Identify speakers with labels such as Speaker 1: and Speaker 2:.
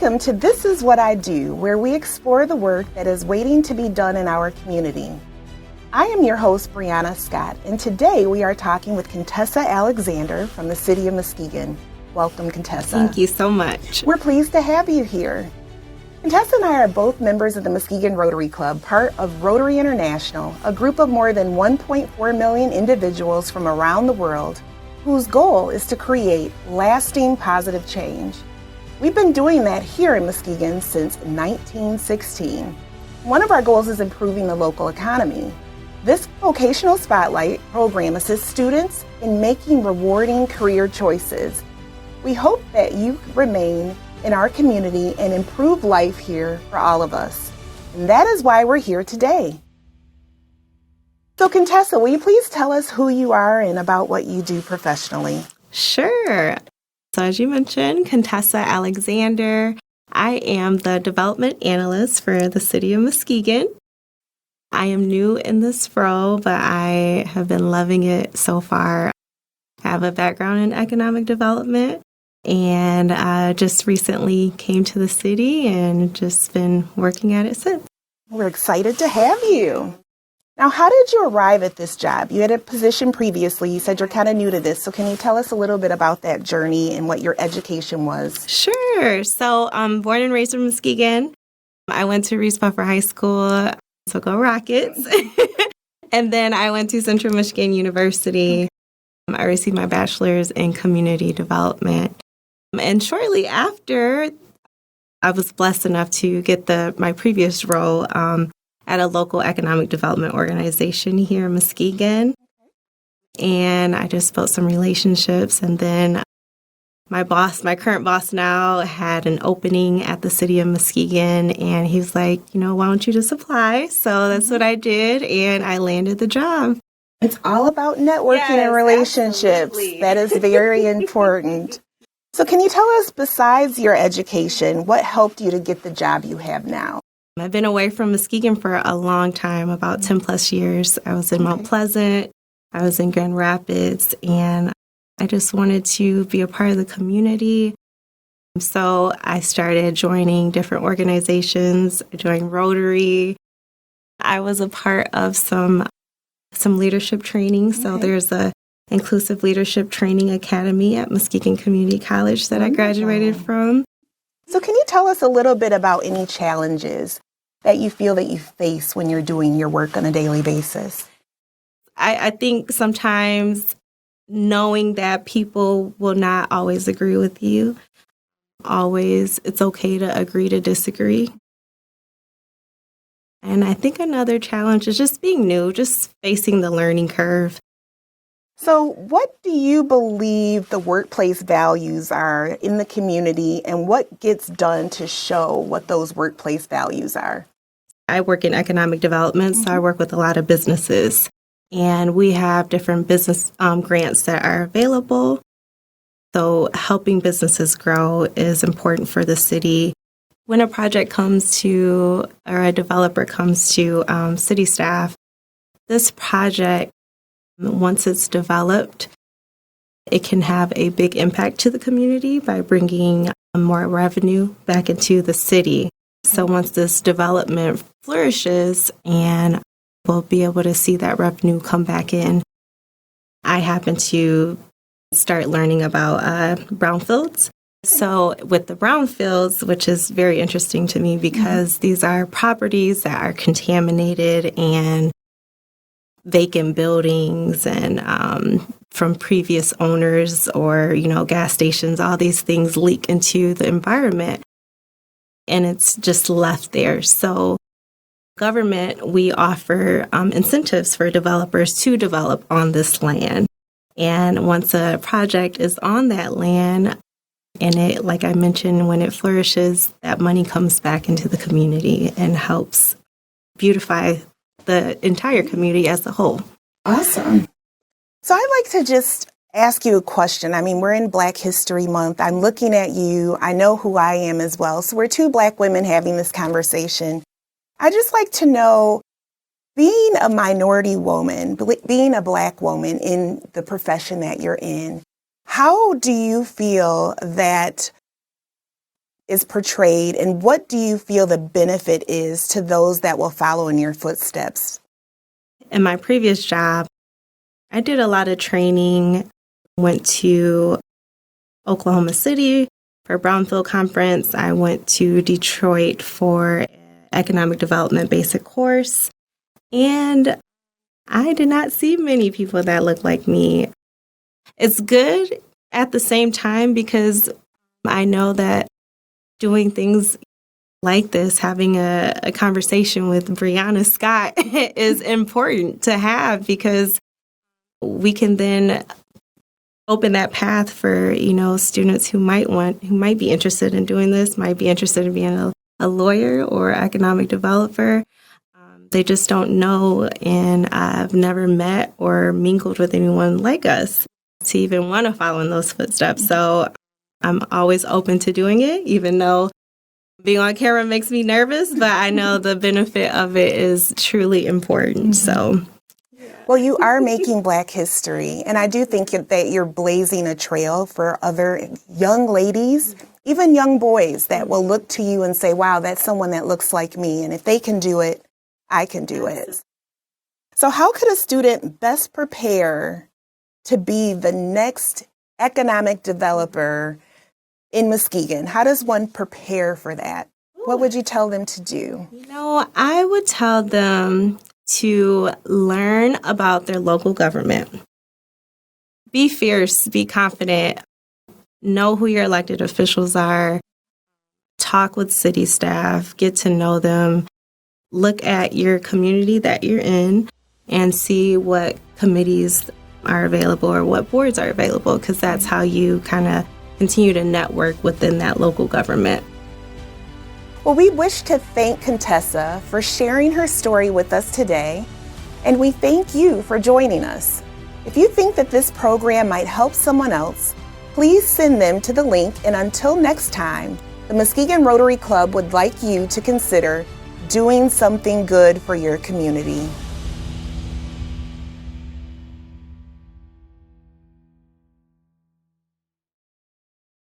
Speaker 1: Welcome to This Is What I Do, where we explore the work that is waiting to be done in our community. I am your host, Brianna Scott, and today we are talking with Contessa Alexander from the city of Muskegon. Welcome, Contessa.
Speaker 2: Thank you so much.
Speaker 1: We're pleased to have you here. Contessa and I are both members of the Muskegon Rotary Club, part of Rotary International, a group of more than 1.4 million individuals from around the world whose goal is to create lasting positive change. We've been doing that here in Muskegon since 1916. One of our goals is improving the local economy. This vocational spotlight program assists students in making rewarding career choices. We hope that you remain in our community and improve life here for all of us. And that is why we're here today. So Contessa, will you please tell us who you are and about what you do professionally?
Speaker 2: Sure. So as you mentioned, Contessa Alexander. I am the development analyst for the city of Muskegon. I am new in this role, but I have been loving it so far. I have a background in economic development and I just recently came to the city and just been working at it since.
Speaker 1: We're excited to have you. Now, how did you arrive at this job? You had a position previously. You said you're kind of new to this. So can you tell us a little bit about that journey and what your education was?
Speaker 2: Sure. So I'm born and raised in Muskegon. I went to Reese Buffer High School, so go Rockets. And then I went to Central Michigan University. I received my bachelor's in community development. And shortly after, I was blessed enough to get my previous role at a local economic development organization here in Muskegon. And I just built some relationships. And then my current boss now, had an opening at the city of Muskegon. And he was like, why don't you just apply? So that's what I did. And I landed the job.
Speaker 1: It's all about networking and relationships. Absolutely. That is very important. So can you tell us, besides your education, what helped you to get the job you have now?
Speaker 2: I've been away from Muskegon for a long time, about 10 plus years. I was in Mount Pleasant, I was in Grand Rapids, and I just wanted to be a part of the community. So I started joining different organizations. I joined Rotary. I was a part of some leadership training. So there's a Inclusive Leadership Training Academy at Muskegon Community College that I graduated from.
Speaker 1: So can you tell us a little bit about any challenges that you feel that you face when you're doing your work on a daily basis?
Speaker 2: I think sometimes knowing that people will not always agree with you, it's okay to agree to disagree. And I think another challenge is just being new, just facing the learning curve.
Speaker 1: So what do you believe the workplace values are in the community, and what gets done to show what those workplace values are?
Speaker 2: I work in economic development, so I work with a lot of businesses, and we have different business grants that are available. So helping businesses grow is important for the city. When a project comes to, or a developer comes to city staff, this project, once it's developed, it can have a big impact to the community by bringing more revenue back into the city. So once this development flourishes and we'll be able to see that revenue come back in, I happen to start learning about brownfields. So with the brownfields, which is very interesting to me because these are properties that are contaminated and vacant buildings and from previous owners or, gas stations, all these things leak into the environment and it's just left there. So government, we offer incentives for developers to develop on this land. And once a project is on that land and it, like I mentioned, when it flourishes, that money comes back into the community and helps beautify the entire community as a whole.
Speaker 1: Awesome. So I'd like to just ask you a question. I mean, we're in Black History Month. I'm looking at you. I know who I am as well. So we're two Black women having this conversation. I'd just like to know, being a minority woman, being a Black woman in the profession that you're in, how do you feel that is portrayed, and what do you feel the benefit is to those that will follow in your footsteps?
Speaker 2: In my previous job, I did a lot of training, went to Oklahoma City for Brownfield Conference. I went to Detroit for economic development basic course, and I did not see many people that look like me. It's good at the same time because I know that doing things like this, having a conversation with Brianna Scott is important to have because we can then open that path for, students who might be interested in doing this, might be interested in being a lawyer or economic developer. They just don't know, and I've never met or mingled with anyone like us to even want to follow in those footsteps. So I'm always open to doing it, even though being on camera makes me nervous, but I know the benefit of it is truly important. So,
Speaker 1: well, you are making Black history, and I do think that you're blazing a trail for other young ladies, even young boys that will look to you and say, wow, that's someone that looks like me, and if they can do it, I can do it. So how could a student best prepare to be the next economic developer in Muskegon? How does one prepare for that? What would you tell them to do?
Speaker 2: I would tell them to learn about their local government. Be fierce, be confident, know who your elected officials are, talk with city staff, get to know them, look at your community that you're in and see what committees are available or what boards are available, because that's how you kind of continue to network within that local government.
Speaker 1: Well, we wish to thank Contessa for sharing her story with us today, and we thank you for joining us. If you think that this program might help someone else, please send them to the link, and until next time, the Muskegon Rotary Club would like you to consider doing something good for your community.